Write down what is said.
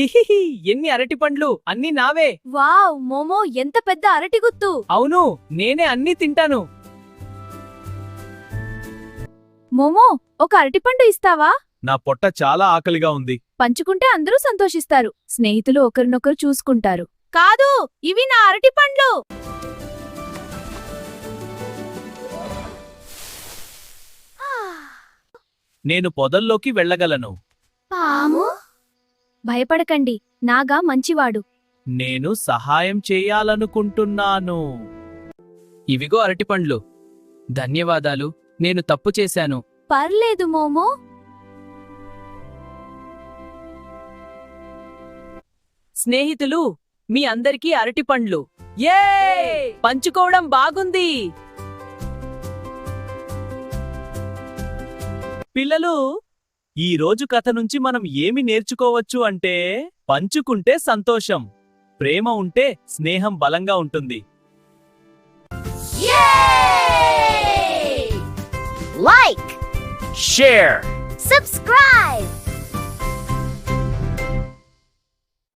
హిహిహి, ఎన్ని అరటి పండ్లు అన్ని నావే. వావ్ మోమో ఎంత పెద్ద అరటి గుత్తు. అవును, నేనే అన్ని తింటాను. మోమో ఒక అరటిపండు ఇస్తావా? నా పొట్ట చాలా ఆకలిగా ఉంది. పంచుకుంటే అందరూ సంతోషిస్తారు. స్నేహితులు ఒకరినొకరు చూసుకుంటారు. కాదు, ఇవి నా అరటి పండ్లు. నేను పొదల్లోకి వెళ్ళగలను. పాము? భయపడకండి, నాగా మంచివాడు. నేను సహాయం చేయాలనుకుంటున్నాను. ఇవిగో అరటి పండ్లు. ధన్యవాదాలు, నేను తప్పు చేశాను. పర్లేదు మోమో. స్నేహితులు, మీ అందరికీ అరటి పండ్లు. యే! పంచుకోవడం బాగుంది. పిల్లలు, ఈ రోజు కథ నుంచి మనం ఏమి నేర్చుకోవచ్చు అంటే, పంచుకుంటే సంతోషం, ప్రేమ ఉంటే స్నేహం బలంగా ఉంటుంది. Like, share subscribe.